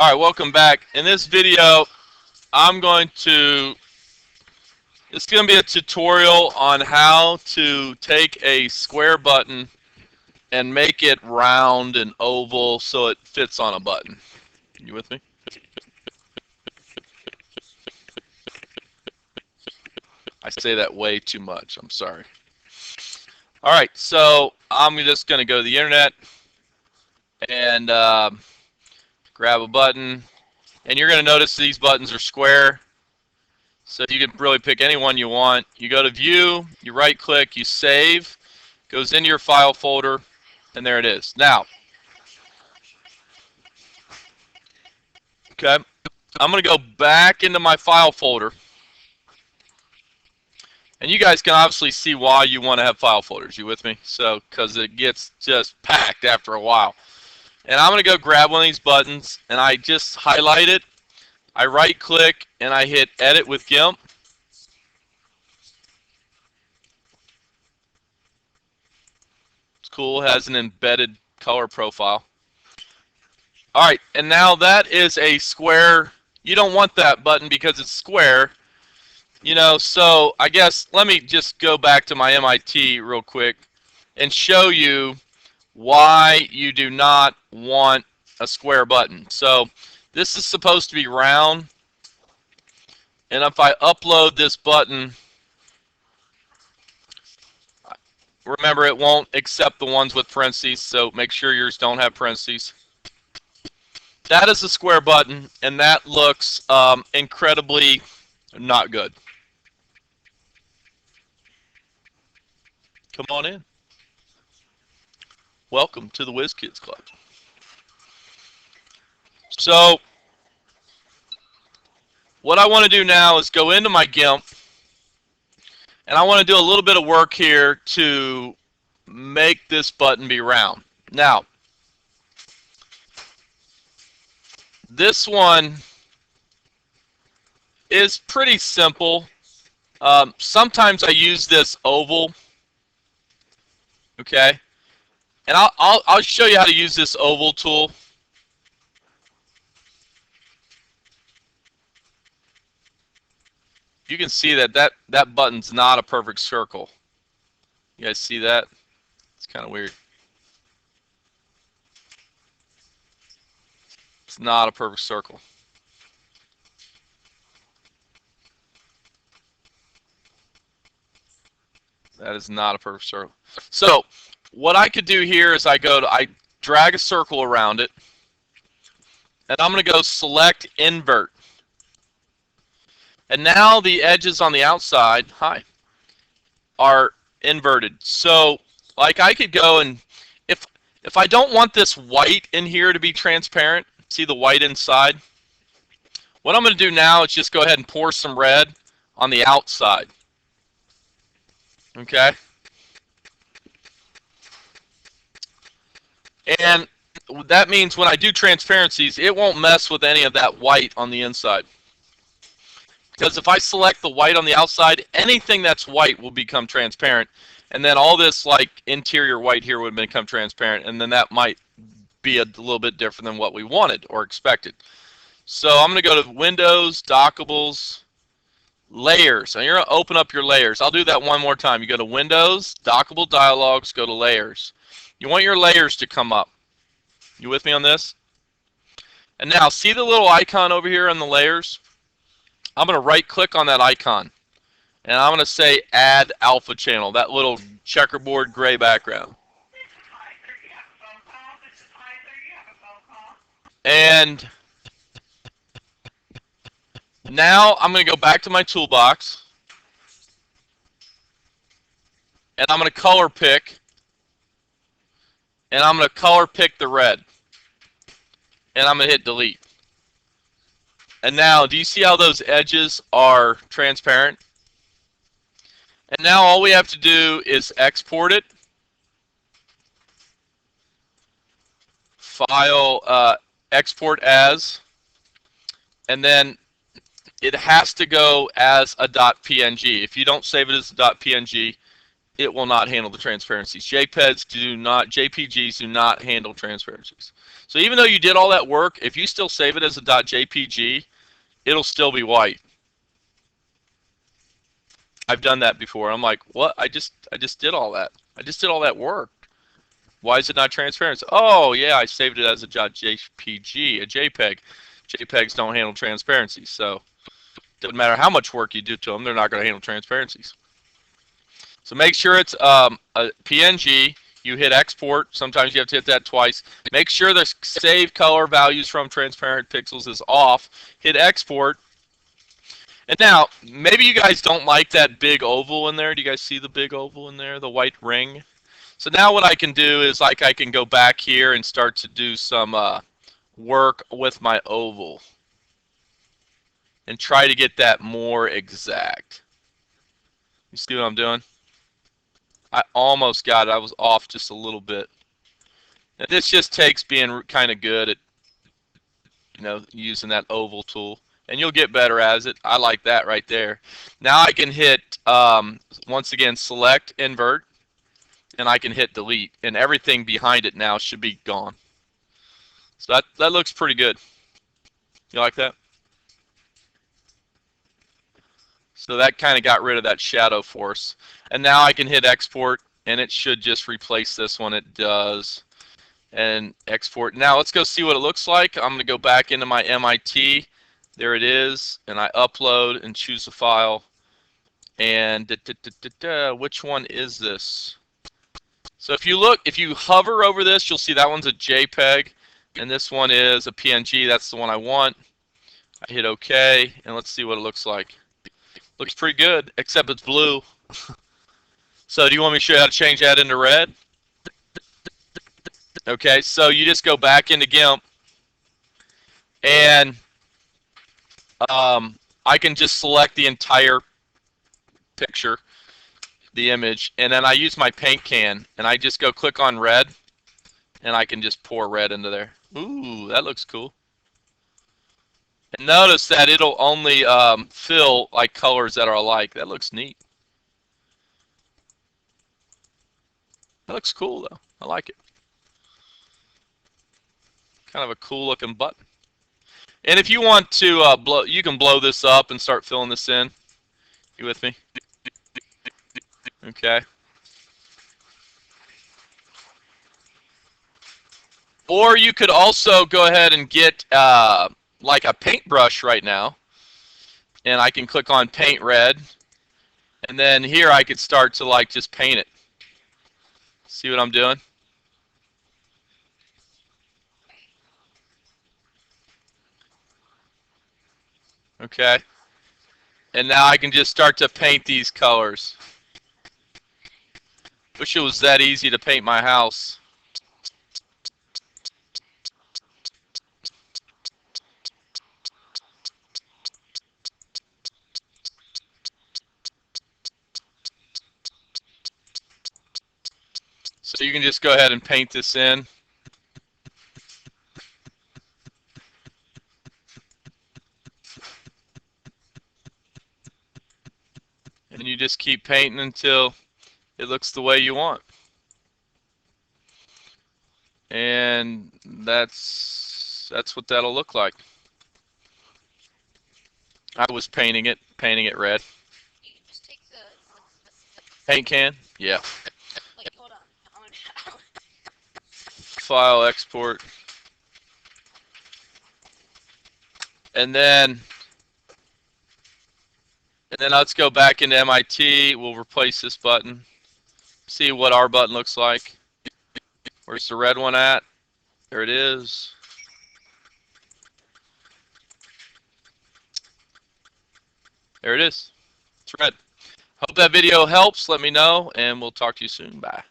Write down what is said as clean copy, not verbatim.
All right, welcome back. In this video, it's going to be a tutorial on how to take a square button and make it round and oval so it fits on a button. You with me? I say that way too much. I'm sorry. All right, so I'm just going to go to the internet and grab a button. And you're going to notice these buttons are square. So you can really pick any one you want. You go to View, you right-click, you save, goes into your file folder, and there it is. Now, okay, I'm going to go back into my file folder. And you guys can obviously see why you want to have file folders. You with me? So, because it gets just packed after a while. And I'm going to go grab one of these buttons, and I just highlight it. I right-click, and I hit Edit with GIMP. It's cool. It has an embedded color profile. All right, and now that is a square. You don't want that button because it's square. You know, so I guess let me just go back to my MIT real quick and show you why you do not want a square button. So this is supposed to be round, and if I upload this button, remember it won't accept the ones with parentheses, so make sure yours don't have parentheses. That is a square button, and that looks incredibly not good. Come on in. Welcome to the Whiz Kids Club. So, what I want to do now is go into my GIMP, and I want to do a little bit of work here to make this button be round. Now, this one is pretty simple. Sometimes I use this oval. Okay, and I'll show you how to use this oval tool. You can see that button's not a perfect circle. You guys see that? It's kind of weird. It's not a perfect circle. That is not a perfect circle. So what I could do here is I drag a circle around it, and I'm going to go select invert. And now the edges on the outside, are inverted. So like I could go and if I don't want this white in here to be transparent, see the white inside? What I'm going to do now is just go ahead and pour some red on the outside. Okay? And that means when I do transparencies, it won't mess with any of that white on the inside. Because if I select the white on the outside, anything that's white will become transparent. And then all this like interior white here would become transparent. And then that might be a little bit different than what we wanted or expected. So I'm going to go to Windows, Dockables, Layers. And you're going to open up your layers. I'll do that one more time. You go to Windows, Dockable Dialogues, go to Layers. You want your layers to come up. You with me on this? And now see the little icon over here on the layers? I'm going to right click on that icon. And I'm going to say Add Alpha Channel, that little checkerboard gray background. And now I'm going to go back to my toolbox. And I'm going to color pick. And I'm going to color pick the red. And I'm going to hit delete. And now, do you see how those edges are transparent? And now all we have to do is export it. File, export as. And then it has to go as a .png. If you don't save it as a .png, it will not handle the transparencies. JPGs do not handle transparencies. So even though you did all that work, if you still save it as a .jpg, it'll still be white. I've done that before. I'm like, what? I just did all that. I just did all that work. Why is it not transparent? Oh yeah, I saved it as a .jpg, a JPEG. JPEGs don't handle transparencies, so it doesn't matter how much work you do to them, they're not going to handle transparencies. So make sure it's a PNG. You hit export. Sometimes you have to hit that twice. Make sure the save color values from transparent pixels is off. Hit export. And now, maybe you guys don't like that big oval in there. Do you guys see the big oval in there, the white ring? So now what I can do is I can go back here and start to do some work with my oval and try to get that more exact. You see what I'm doing? I almost got it. I was off just a little bit. And this just takes being kind of good at, using that oval tool. And you'll get better as it. I like that right there. Now I can hit, once again, select, invert, and I can hit delete. And everything behind it now should be gone. So that looks pretty good. You like that? So that kind of got rid of that shadow force. And now I can hit export, and it should just replace this one. It does. And export. Now let's go see what it looks like. I'm going to go back into my MIT. There it is. And I upload and choose the file. And which one is this? So if you hover over this, you'll see that one's a JPEG. And this one is a PNG. That's the one I want. I hit OK. And let's see what it looks like. Looks pretty good, except it's blue. So do you want me to show you how to change that into red? Okay, so you just go back into GIMP, and I can just select the entire picture, the image, and then I use my paint can, and I just go click on red, and I can just pour red into there. Ooh, that looks cool. And notice that it'll only fill like colors that are alike. That looks neat. That looks cool though. I like it. Kind of a cool looking button. And if you want to you can blow this up and start filling this in. You with me? Okay. Or you could also go ahead and get like a paintbrush right now, and I can click on paint red, and then here I could start to like just paint it. See what I'm doing? Okay. And now I can just start to paint these colors. Wish it was that easy to paint my house. So you can just go ahead and paint this in. And you just keep painting until it looks the way you want. And that's what that'll look like. I was painting it red. You can just take the paint can? Yeah. Like, hold on. File, export. And then let's go back into MIT. We'll replace this button. See what our button looks like. Where's the red one at? There it is. There it is. It's red. Hope that video helps. Let me know, and we'll talk to you soon. Bye.